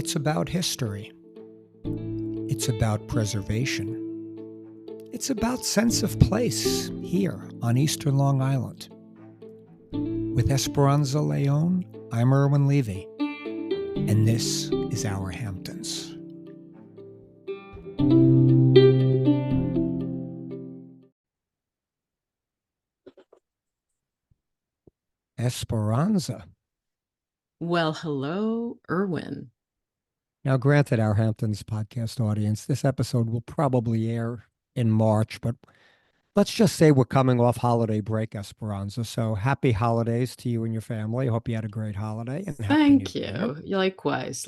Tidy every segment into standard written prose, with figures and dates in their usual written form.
It's about history. It's about preservation. It's about sense of place here on Eastern Long Island. With Esperanza Leon, I'm Irwin Levy, and this is Our Hamptons. Esperanza. Well, hello, Irwin. Now, granted, Our Hamptons podcast audience, this episode will probably air in March, but let's just say we're coming off holiday break, Esperanza. So happy holidays to you and your family. Hope you had a great holiday. And Thank you. Likewise.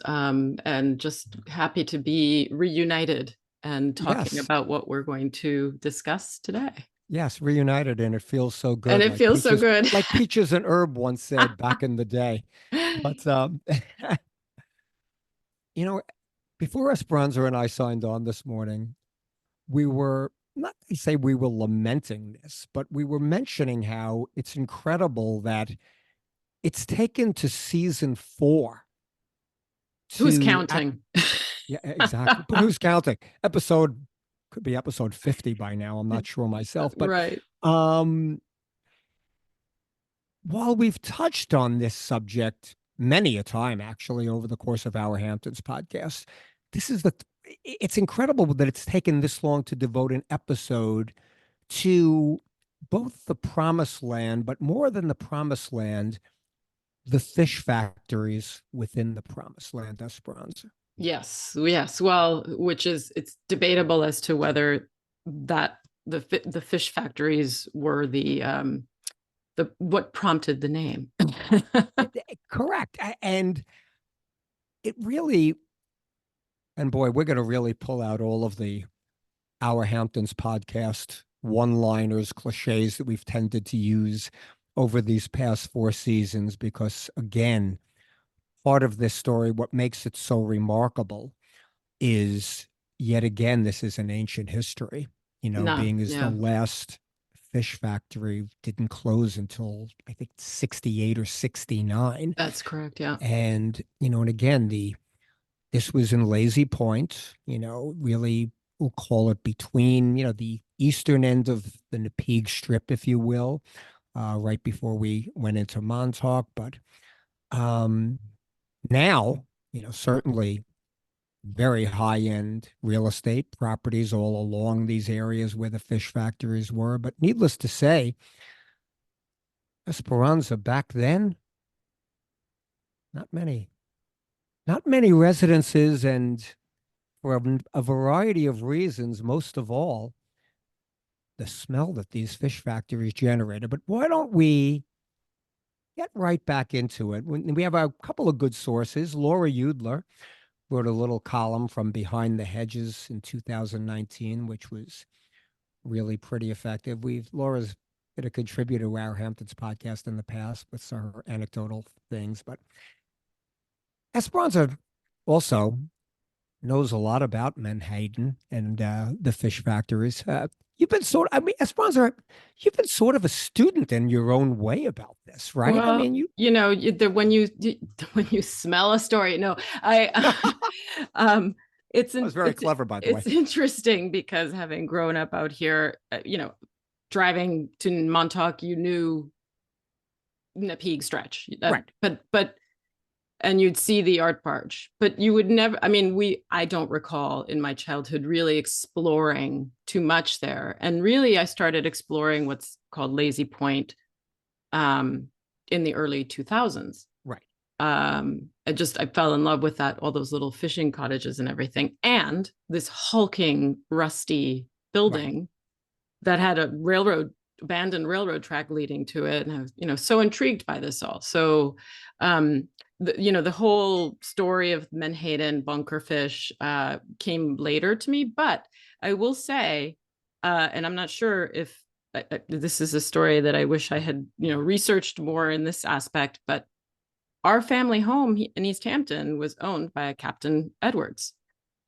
And just happy to be reunited and talking about what we're going to discuss today. Yes, reunited, and it feels so good. And it feels so good. Like Peaches and Herb once said back in the day. But, before Esperanza and I signed on this morning, we were, not to say we were lamenting this, but we were mentioning how it's incredible that it's taken to season 4. Who's counting? Yeah, exactly. But who's counting? Could be episode 50 by now. I'm not sure myself. But right. While we've touched on this subject many a time, actually, over the course of Our Hamptons podcast, it's incredible that it's taken this long to devote an episode to both the Promised Land, but more than the Promised Land, the fish factories within the Promised Land, Esperanza. Yes. Well, it's debatable as to whether that the fish factories were the what prompted the name. Correct. And it really, and boy, we're going to really pull out all of the Our Hamptons podcast one-liners, cliches that we've tended to use over these past 4 seasons, because again, part of this story, what makes it so remarkable is, yet again, this is an ancient history, the last fish factory didn't close until I think 68 or 69. That's correct. Yeah. And, and again, this was in Lazy Point, really, we'll call it between, the eastern end of the Napeague Strip, if you will, right before we went into Montauk. But now, certainly very high-end real estate properties all along these areas where the fish factories were. But needless to say, Esperanza, back then, not many residences, and for a variety of reasons, most of all, the smell that these fish factories generated. But why don't we get right back into it? We have a couple of good sources. Laura Eudler wrote a little column from Behind the Hedges in 2019, which was really pretty effective. Laura's been a contributor to Our Hamptons podcast in the past with her anecdotal things, but Esperanza also knows a lot about Menhaden and the fish factories. Esperanza, you've been sort of a student in your own way about this, right? Well, when you smell a story, it's very clever, by the way. It's interesting because having grown up out here, driving to Montauk, you knew Napeague Stretch, right? And you'd see the art barge, but you would never, I don't recall in my childhood really exploring too much there. And really, I started exploring what's called Lazy Point in the early 2000s. Right. I fell in love with all those little fishing cottages and everything. And this hulking, rusty building that had a abandoned railroad track leading to it. And I was, so intrigued by this all. So, the whole story of Menhaden bunkerfish came later to me, but I will say, and I'm not sure if this is a story that I wish I had, researched more in this aspect, but our family home in East Hampton was owned by a Captain Edwards.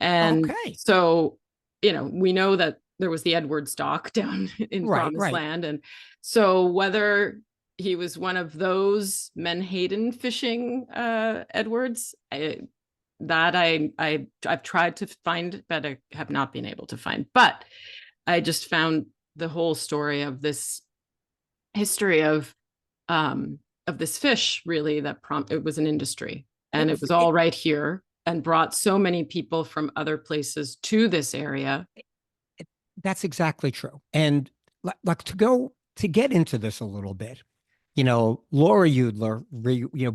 And so, we know that there was the Edwards dock down in Promised Land. And so whether he was one of those Menhaden fishing Edwards, that I've tried to find, but I have not been able to find. But I just found the whole story of this history of this fish, really, that it was an industry, and it was all right here, and brought so many people from other places to this area. That's exactly true. And like to get into this a little bit, Laura Udler,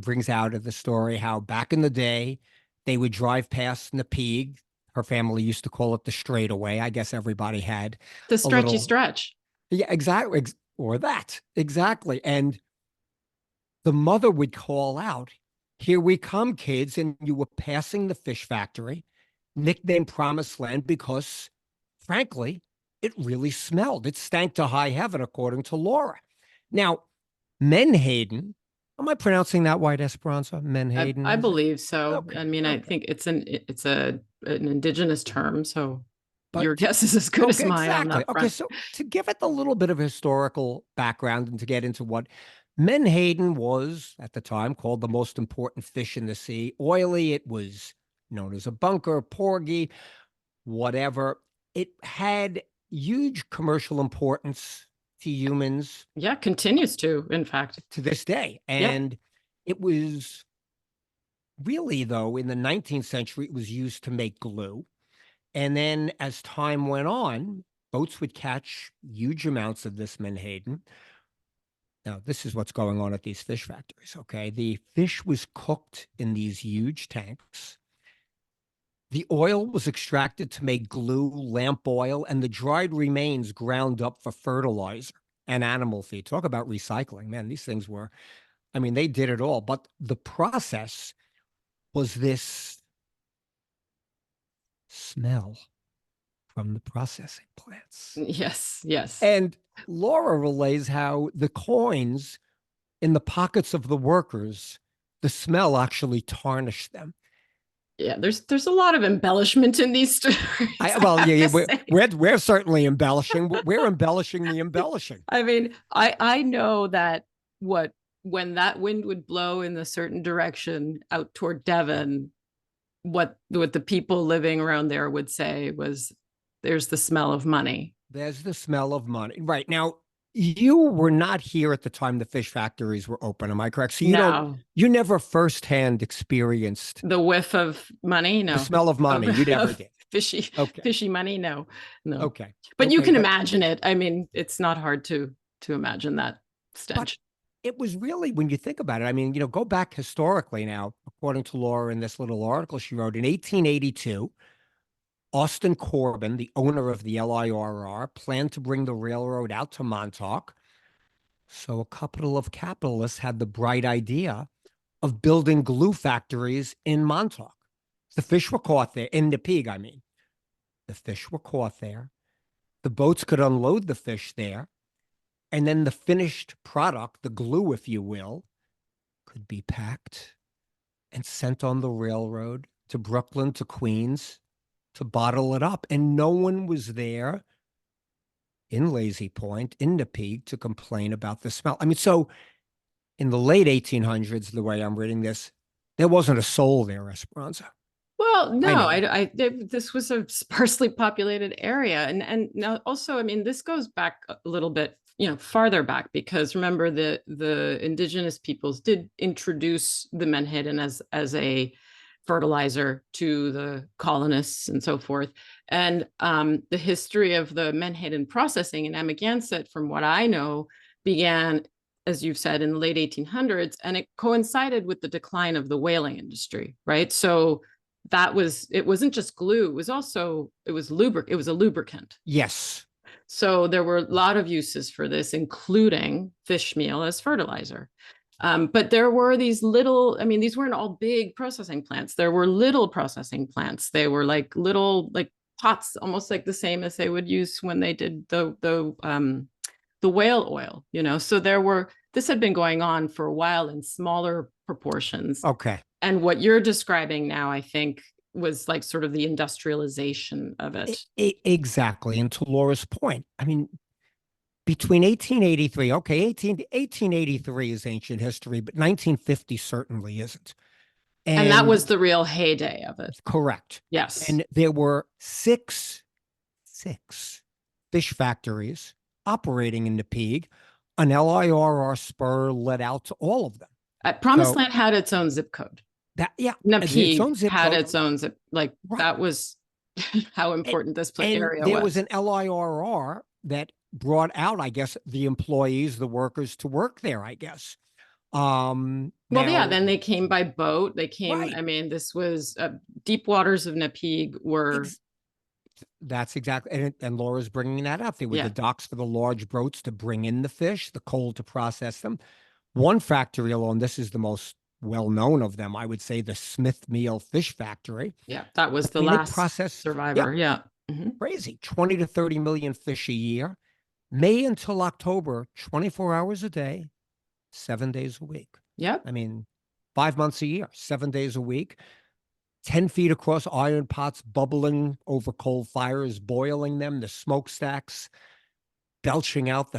brings out of the story how back in the day they would drive past Napeague. Her family used to call it the straightaway. I guess everybody had The a stretchy little, stretch. yeah, exactly, or that exactly. And the mother would call out, "Here we come, kids!" And you were passing the fish factory, nicknamed Promised Land, because, frankly, it really smelled. It stank to high heaven, according to Laura. Now, Menhaden, am I pronouncing that right, Esperanza? Menhaden? I believe so. Okay. I mean, I Okay. think it's an indigenous term, so But your guess is as good as okay, mine on exactly. that Okay, front. so to give it a little bit of historical background and to get into what Menhaden was at the time called the most important fish in the sea. Oily, it was known as a bunker, porgy, whatever. It had huge commercial importance to humans Yeah, continues to, in fact. to this day. Yep. And it was really, though, in the 19th century, it was used to make glue. And then as time went on, boats would catch huge amounts of this menhaden. Now, this is what's going on at these fish factories, okay? The fish was cooked in these huge tanks. The oil was extracted to make glue, lamp oil, and the dried remains ground up for fertilizer and animal feed. Talk about recycling. Man, these things were, I mean, they did it all. But the process was this smell from the processing plants. Yes, yes. And Laura relays how the coins in the pockets of the workers, the smell actually tarnished them. Yeah, there's a lot of embellishment in these stories. Well, I have yeah, to say. we're certainly embellishing. We're embellishing the embellishing. I mean, I know that what when that wind would blow in a certain direction out toward Devon, what the people living around there would say was, "There's the smell of money." There's the smell of money. Right. Now, you were not here at the time the fish factories were open. Am I correct? So No, you never firsthand experienced the whiff of money, the no, smell of money. You never of did. fishy Okay. fishy money, no, no. Okay. But you Okay. can imagine it. I mean, it's not hard to imagine that But stench. it was really, when you think about it, I mean, go back historically now, according to Laura in this little article she wrote in 1882, Austin Corbin, the owner of the LIRR, planned to bring the railroad out to Montauk. So a couple of capitalists had the bright idea of building glue factories in Montauk. The fish were caught there, in Napeague, I mean. The fish were caught there. The boats could unload the fish there. And then the finished product, the glue, if you will, could be packed and sent on the railroad to Brooklyn, to Queens, to bottle it up. And no one was there in Lazy Point, in Napeague, to complain about the smell. I mean, so in the late 1800s, the way I'm reading this, there wasn't a soul there, Esperanza. Well, I no, know. this was a sparsely populated area, and now also, I mean, this goes back a little bit, farther back, because remember the indigenous peoples did introduce the menhaden as a fertilizer to the colonists and so forth, and the history of the menhaden processing in Amagansett, from what I know, began, as you've said, in the late 1800s, and it coincided with the decline of the whaling industry, right? So it wasn't just glue, it was a lubricant. Yes. So there were a lot of uses for this, including fish meal as fertilizer. But there were these little, I mean, these weren't all big processing plants. There were little processing plants. They were like little, like pots, almost like the same as they would use when they did the whale oil, So this had been going on for a while in smaller proportions. Okay. And what you're describing now, I think, was like sort of the industrialization of it. Exactly. And to Laura's point, I mean, between 1883, okay, 1883 is ancient history, but 1950 certainly isn't. And that And was the real heyday of it. correct. Yes. And there were six fish factories operating in Napeague. An LIRR spur led out to all of them. Promised So Land had its own zip code. that, yeah, its Napeague own zip had code. its own zip, like Right. that was how important this And area there was was. an LIRR that brought out, I guess, the employees, the workers to work there, I guess. Well, yeah, Now, then they came by boat. They came, right. I mean, this was deep waters of Napeague were, Ex That's exactly, and Laura's bringing that up. There were the yeah, docks for the large boats to bring in the fish, the coal to process them. One factory alone, this is the most well-known of them, I would say, the Smith Meal Fish Factory. yeah, that was I the mean, they last processed, yeah, survivor. Yeah. Hmm. crazy, 20 to 30 million fish a year, May until October, 24 hours a day, 7 days a week. Yep. I mean, 5 months a year, 7 days a week, 10 feet across iron pots, bubbling over coal fires, boiling them, the smokestacks, belching out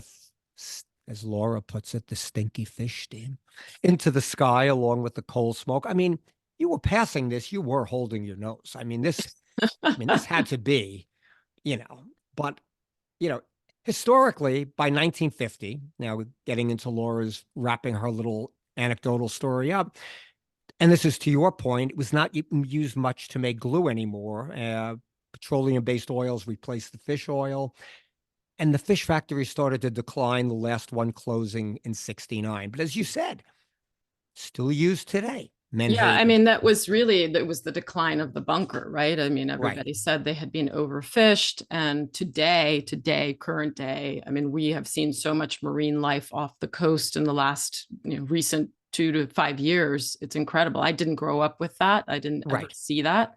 as Laura puts it, the stinky fish steam into the sky along with the coal smoke. I mean, you were passing this, you were holding your nose. This had to be, you know, but, you know, historically by 1950, now getting into Laura's wrapping her little anecdotal story up, and this is to your point, it was not used much to make glue anymore. Petroleum-based oils replaced the fish oil, and the fish factory started to decline, the last one closing in 69. But as you said, still used today. Yeah, I Menhaden. mean, that was the decline of the bunker, right? I mean, Right. everybody said they had been overfished. And today, current day, I mean, we have seen so much marine life off the coast in the last, recent 2 to 5 years. It's incredible. I didn't grow up with that. I didn't ever Right. see that.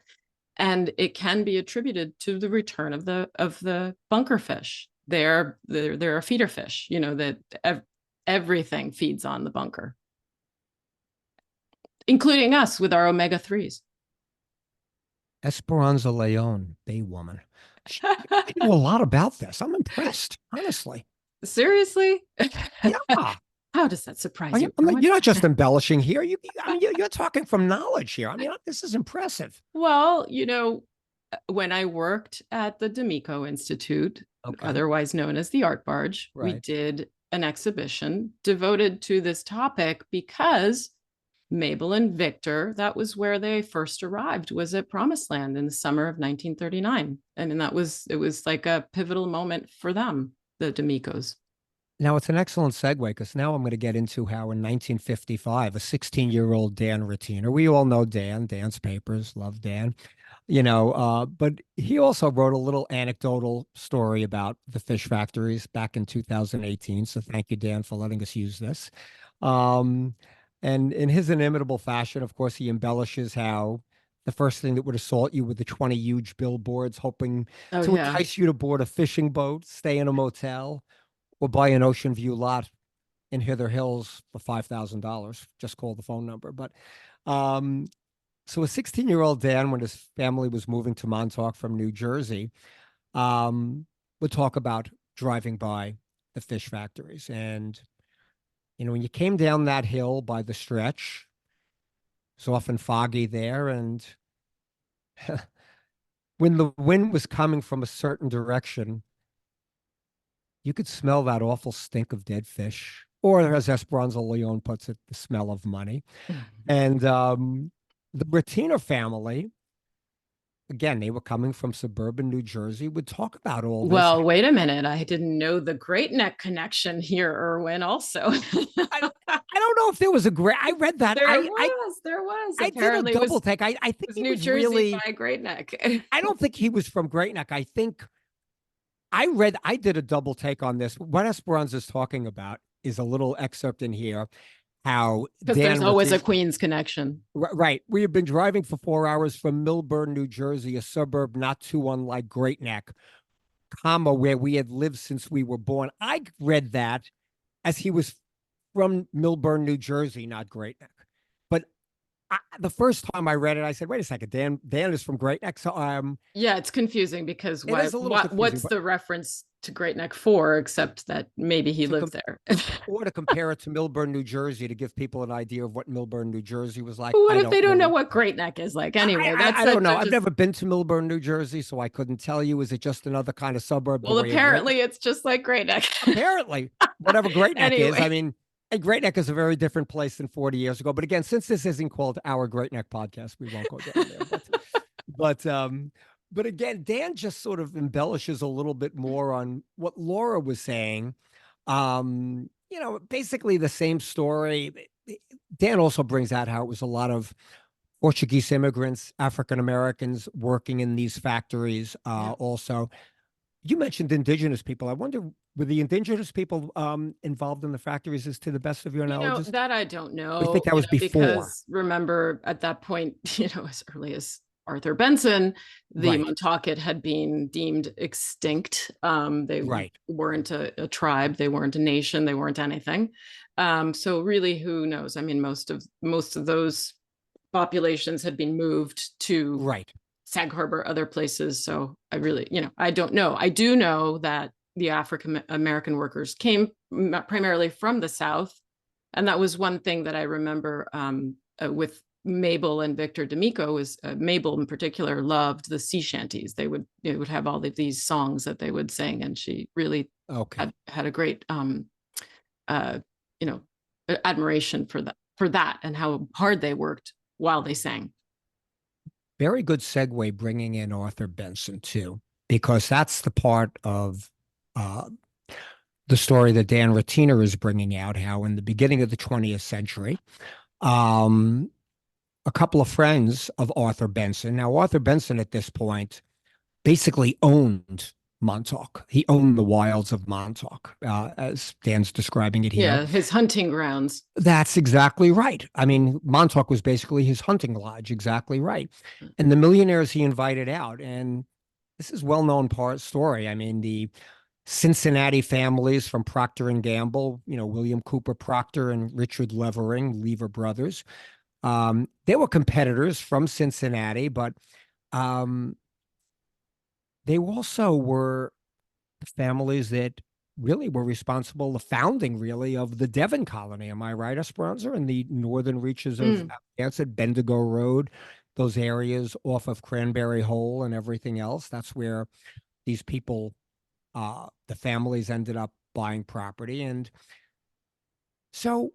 And it can be attributed to the return of the bunker fish. They're a feeder fish, that everything feeds on the bunker, including us with our omega-3s. Esperanza Leon, Bay Woman. I know a lot about this. I'm impressed, honestly. Seriously? Yeah. How does that surprise you, Erwin? You're not just embellishing here. You're talking from knowledge here. This is impressive. Well, when I worked at the D'Amico Institute, Okay. otherwise known as the Art Barge, we Right. did an exhibition devoted to this topic because Mabel and Victor, that was where they first arrived, was at Promised Land in the summer of 1939. I mean, it was like a pivotal moment for them, the D'Amicos. Now, it's an excellent segue because now I'm going to get into how in 1955, a 16-year-old Dan Ratiner, we all know Dan's papers, love Dan, but he also wrote a little anecdotal story about the fish factories back in 2018. So thank you, Dan, for letting us use this. Um, and in his inimitable fashion, of course, he embellishes how the first thing that would assault you with the 20 huge billboards, hoping Oh, to yeah. entice you to board a fishing boat, stay in a motel, or buy an ocean view lot in Hither Hills for $5,000. Just call the phone number. But so a 16-year-old Dan, when his family was moving to Montauk from New Jersey, would talk about driving by the fish factories. And, when you came down that hill by the stretch, it's often foggy there. And when the wind was coming from a certain direction, you could smell that awful stink of dead fish, or as Esperanza Leon puts it, the smell of money. And the Brattina family, again, they were coming from suburban New Jersey, would talk about all this. Well, wait a minute. I didn't know the Great Neck connection here, Erwin, also. I don't know if there was a great, I read that. There was. I did a Apparently it double was, take. I think he New was Jersey really, by Great Neck. I don't think he was from Great Neck. I think I did a double take on this. What Esperanza is talking about is a little excerpt in here how Because there's Dan always a Ratiner, Queens connection. right. We have been driving for 4 hours from Millburn, New Jersey, a suburb not too unlike Great Neck, comma, where we had lived since we were born. I read that as he was from Millburn, New Jersey, not Great Neck. But The first time I read it, I said, "Wait a second, Dan is from Great Neck." So Yeah, it's confusing because it is a little confusing, what's but the reference to Great Neck for, except that maybe he to lived com there. or to compare it to Millburn, New Jersey, to give people an idea of what Millburn, New Jersey was like. What I if they don't don't know really. what Great Neck is like? Anyway, that's I don't such know. a I've just never been to Millburn, New Jersey, so I couldn't tell you. Is it just another kind of suburb the well, way a Great Neck? apparently it's just like Great Neck. Apparently, whatever Great Neck is. I Anyway, mean, a Great Neck is a very different place than 40 years ago. But again, since this isn't called our Great Neck podcast, we won't go down there. But but again, Dan just sort of embellishes a little bit more on what Laura was saying. Basically the same story. Dan also brings out how it was a lot of Portuguese immigrants, African Americans working in these factories. yeah. Also, you mentioned indigenous people. I wonder, were the indigenous people involved in the factories, as to the best of your knowledge? That I don't We know, think that was before. because remember at that point, as early as Arthur Benson, the Right, Montaukett had been deemed extinct. They right. weren't a tribe, they weren't a nation, they weren't anything. So really, who knows? I mean, most of those populations had been moved to Right. Sag Harbor, other places. So I really, I don't know. I do know that the African American workers came primarily from the South. And that was one thing that I remember with Mabel and Victor D'Amico was Mabel in particular loved the sea shanties. They would have all of these songs that they would sing, and she really Okay. had a great uh, you know admiration for that and how hard they worked while they sang. Very good segue bringing in Arthur Benson too, because that's the part of uh, the story that Dan Ratiner is bringing out. How in the beginning of the 20th century, um, a couple of friends of Arthur Benson. Now, Arthur Benson at this point basically owned Montauk. He owned the wilds of Montauk, as Dan's describing it here. Yeah, his hunting grounds. That's exactly right. I mean, Montauk was basically his hunting lodge. Exactly right. And the millionaires he invited out, and this is well-known part story. I mean, the Cincinnati families from Procter and Gamble, William Cooper Procter and Richard Levering, Lever brothers. They were competitors from Cincinnati, but um, they also were families that really were responsible, the founding really of the Devon colony. Am I right, Esperanza? In the northern reaches of Narragansett, Bendigo Road, those areas off of Cranberry Hole and everything else. That's where these people, the families ended up buying property. And so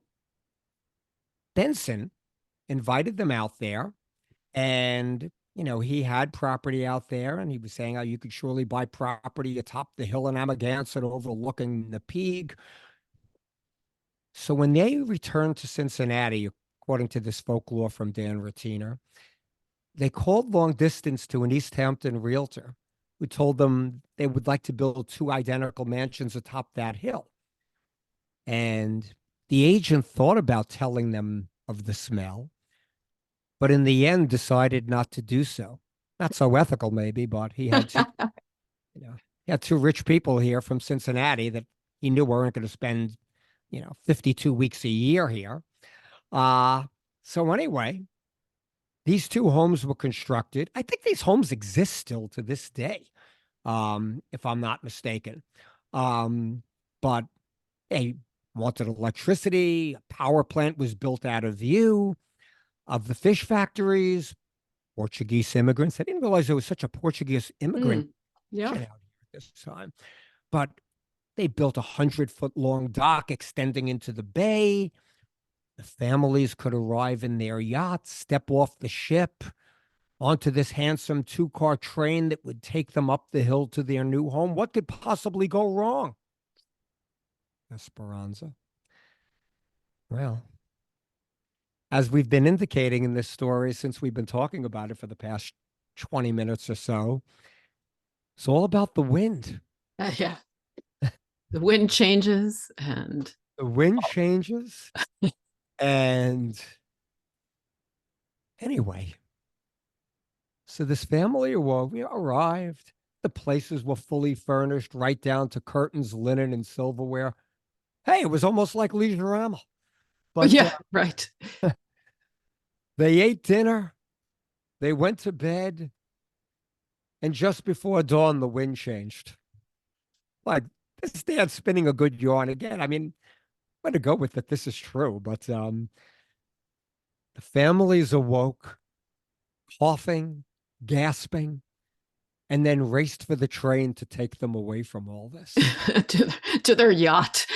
Benson invited them out there, and he had property out there, and he was saying, "Oh, you could surely buy property atop the hill in Amagansett overlooking the Peak." So when they returned to Cincinnati, according to this folklore from Dan Ratiner, they called long distance to an East Hampton realtor who told them they would like to build two identical mansions atop that hill. And the agent thought about telling them of the smell, but in the end decided not to do so. Not so ethical, maybe, but he had two rich people here from Cincinnati that he knew weren't going to spend, 52 weeks a year here. So anyway, these two homes were constructed. I think these homes exist still to this day, if I'm not mistaken. But they wanted electricity. A power plant was built out of view of the fish factories. Portuguese immigrants. I didn't realize there was such a Portuguese immigrant Yeah. out here at this time. But they built 100-foot long dock extending into the bay. The families could arrive in their yachts, step off the ship onto this handsome two-car train that would take them up the hill to their new home. What could possibly go wrong? Esperanza. Well, as we've been indicating in this story since we've been talking about it for the past 20 minutes or so, it's all about the wind. Yeah. The wind changes and The wind changes. And anyway, so this family arrived. The places were fully furnished, right down to curtains, linen, and silverware. Hey, it was almost like Leisurama. But yeah, right. They ate dinner, they went to bed, and just before dawn, the wind changed. Like, this dad's spinning a good yarn again. I mean, I'm going to go with it. This is true, but the families awoke, coughing, gasping, and then raced for the train to take them away from all this. to their yacht.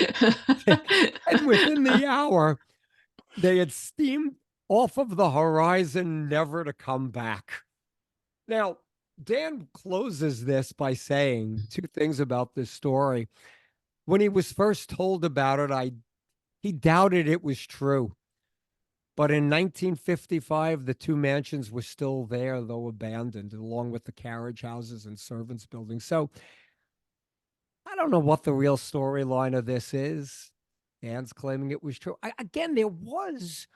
And within the hour, they had steamed off of the horizon, never to come back. Now, Dan closes this by saying two things about this story. When he was first told about it, he doubted it was true. But in 1955, the two mansions were still there, though abandoned, along with the carriage houses and servants' buildings. So I don't know what the real storyline of this is. Dan's claiming it was true. Again, there was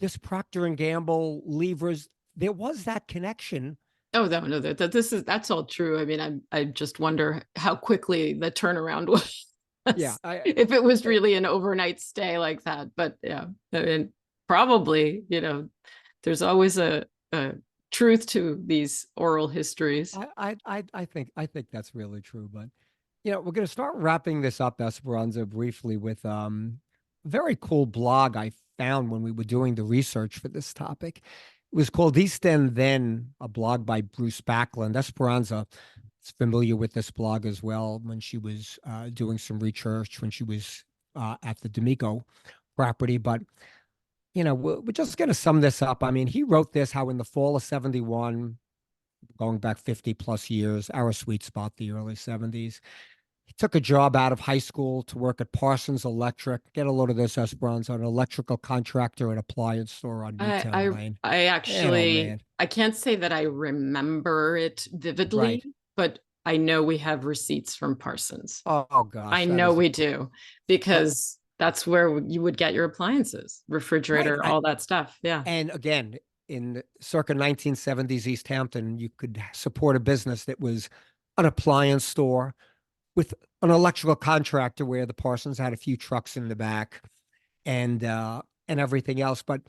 this Procter and Gamble levers. There was that connection. Oh no, that's all true. I mean, I just wonder how quickly the turnaround was. Yeah, if it was really an overnight stay like that. But yeah, I mean, probably, there's always a truth to these oral histories. I think that's really true. But we're going to start wrapping this up, Esperanza, briefly with a very cool blog I found when we were doing the research for this topic. It was called East End Then, a blog by Bruce Backlund. Esperanza is familiar with this blog as well when she was doing some research when she was at the D'Amico property. But, we're just going to sum this up. I mean, he wrote this, how in the fall of 71, going back 50 plus years, our sweet spot, the early 70s, he took a job out of high school to work at Parsons Electric. Get a load of this, Esperanza, an electrical contractor and appliance store on Newtown Lane. I Oh, man. I can't say that I remember it vividly, Right. but I know we have receipts from Parsons. Oh gosh. I know we do, because that's where you would get your appliances, refrigerator, Right. all that stuff. Yeah. And again, in circa 1970s East Hampton, you could support a business that was an appliance store with an electrical contractor where the Parsons had a few trucks in the back and everything else. But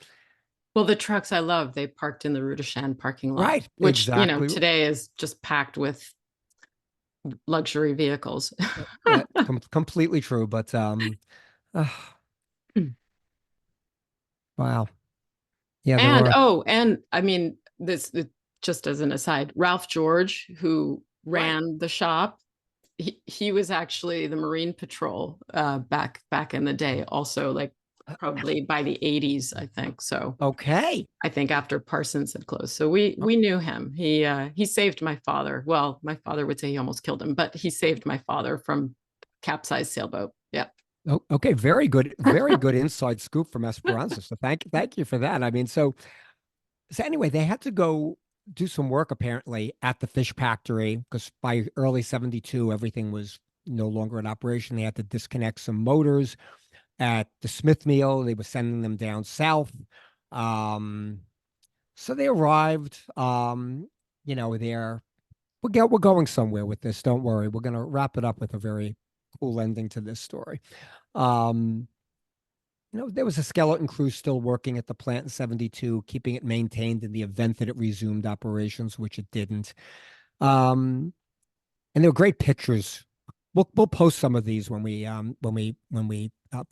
well, the trucks I love, they parked in the Rue de Chane parking lot, right, which, exactly. today is just packed with luxury vehicles. Completely true. But wow. Yeah, there And were. and I mean, this just as an aside, Ralph George, who ran the shop, he was actually the Marine Patrol back in the day, also, like probably by the 80s, I think. So Okay. I think after Parsons had closed. So we knew him. He saved my father. Well, my father would say he almost killed him, but he saved my father from capsized sailboat. Yeah. Oh, okay. Very good inside scoop from Esperanza. So thank you for that. I mean, so anyway, they had to go do some work apparently at the fish factory because by early 72, everything was no longer in operation. They had to disconnect some motors at the Smith mill. They were sending them down south. Um, so they arrived, we're going somewhere with this. Don't worry. We're going to wrap it up with a very cool ending to this story. Um, there was a skeleton crew still working at the plant in 72, keeping it maintained in the event that it resumed operations, which it didn't. And there were great pictures. We'll post some of these when we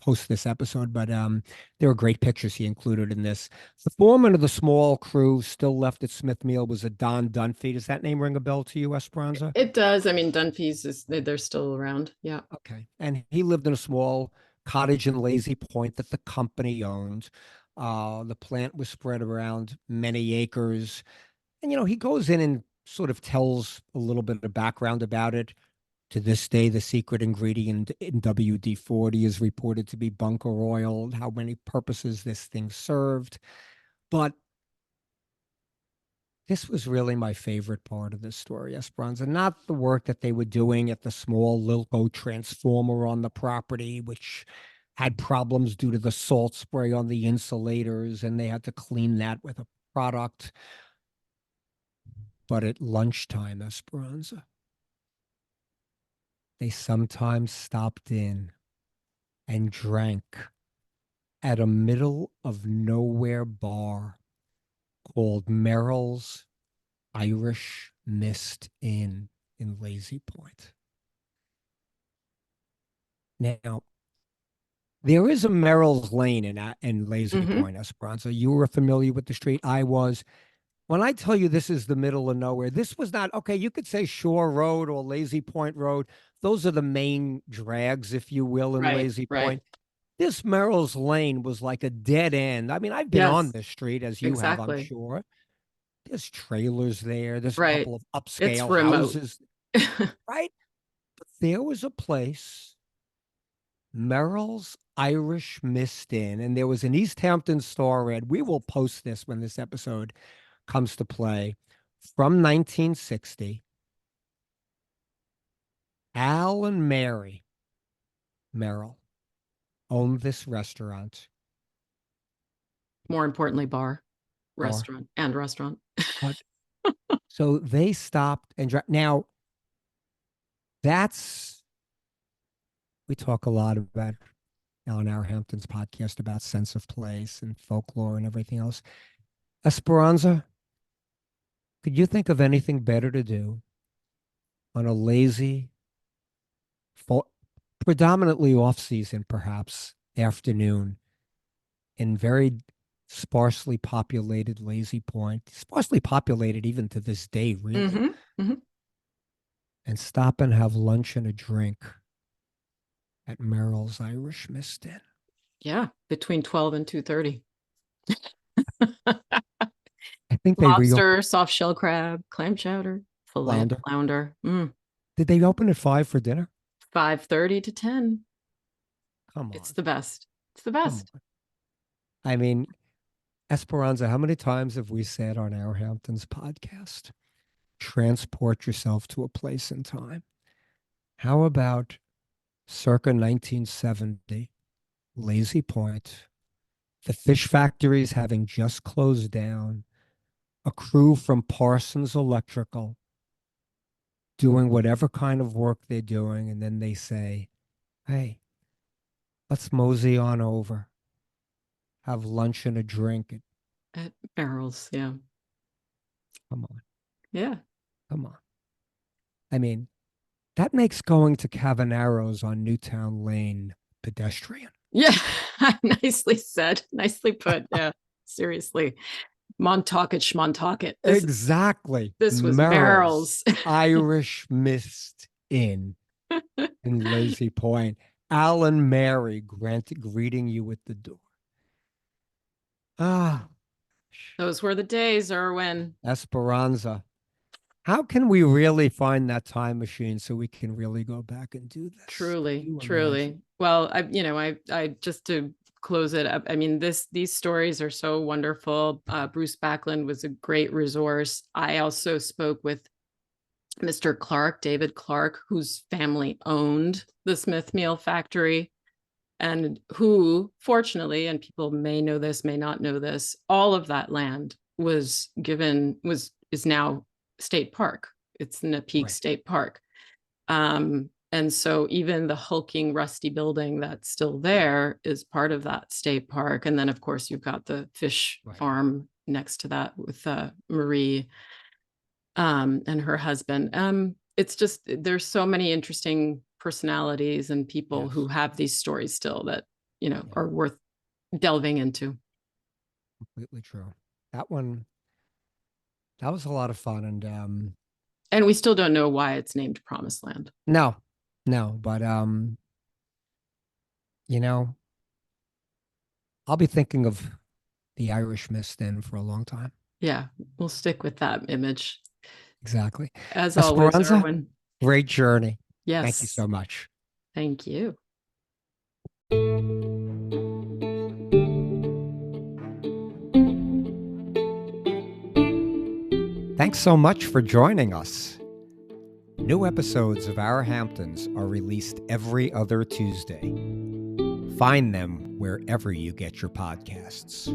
post this episode, but there were great pictures he included in this. The foreman of the small crew still left at Smith Mill was a Don Dunphy. Does that name ring a bell to you, Esperanza? It does. I mean, Dunphy's they're still around. Yeah. Okay. And he lived in a small cottage in Lazy Point that the company owned. The plant was spread around many acres. And, he goes in and sort of tells a little bit of background about it. To this day, the secret ingredient in WD-40 is reported to be bunker oil, how many purposes this thing served. But this was really my favorite part of this story, Esperanza, not the work that they were doing at the small Lilco transformer on the property, which had problems due to the salt spray on the insulators, and they had to clean that with a product. But at lunchtime, Esperanza, they sometimes stopped in and drank at a middle of nowhere bar called Merrill's Irish Mist Inn in Lazy Point. Now, there is a Merrill's Lane in Lazy Mhm. Point, Esperanza. You were familiar with the street. I was. When I tell you this is the middle of nowhere, this was not, okay, you could say Shore Road or Lazy Point Road. Those are the main drags, if you will, in Right, Lazy right. Point. This Merrill's Lane was like a dead end. I mean, I've been on Yes, this street, as you have, I'm exactly. sure. There's trailers there. There's a Right. couple of It's upscale remote. houses, right? But there was a place, Merrill's Irish Mist Inn, and there was an East Hampton store ad. We will post this when this episode comes to play, from 1960. Al and Mary Merrill owned this restaurant. More importantly, bar, Bar. restaurant, and restaurant. But so they stopped and now that's, we talk a lot about on our Hamptons podcast about sense of place and folklore and everything else. Esperanza, could you think of anything better to do on a lazy, predominantly off season, perhaps afternoon in very sparsely populated Lazy Point, sparsely populated even to this day, really, Hmm. Hmm. and stop and have lunch and a drink at Merrill's Irish Mist Inn? Yeah, between 12 and 2:30. I think they reopened Lobster, soft shell crab, clam chowder, filet of Flounder. flounder. Did they open at 5 for dinner? 5:30 to 10. Come It's on. the best. It's the Come best. on. I mean, Esperanza, how many times have we said on our Hamptons podcast, transport yourself to a place in time? How about circa 1970, Lazy Point, the fish factories having just closed down, a crew from Parsons Electrical doing whatever kind of work they're doing, and then they say, hey, let's mosey on over, have lunch and a drink. At Merrill's, yeah. Come on, Yeah. come on. I mean, that makes going to Cavanero's on Newtown Lane pedestrian. Yeah. Nicely said. Nicely put. Yeah. Seriously. Montauk it, schmontauk it. Exactly. This was Merrill's Merrill's. Irish Mist Inn in Lazy Point. Alan Mary greeting you at the door. Ah, Those were the days, Irwin. Esperanza. How can we really find that time machine so we can really go back and do this? Can Truly, you truly. imagine? Well, I just to close it up. I mean, these stories are so wonderful. Bruce Backlund was a great resource. I also spoke with Mr. Clark, David Clark, whose family owned the Smith Meal Factory, and who, fortunately, and people may know this, may not know this, all of that land is now state park. It's in a Peak Right, State Park. And so even the hulking rusty building that's still there is part of that state park. And then of course you've got the fish right. farm next to that with Marie and her husband. It's just there's so many interesting personalities and people who Yes. have these stories still that Yeah, are worth delving into. completely true. That one, that was a lot of fun. And we still don't know why it's named Promised Land. No, no, but you know, I'll be thinking of the Irish Mist Inn for a long time. Yeah, we'll stick with that image. Exactly. As always, Esperanza, Irwin. great journey. Thank you Yes. so much. Thank you. Thanks so much for joining us. New episodes of Our Hamptons are released every other Tuesday. Find them wherever you get your podcasts.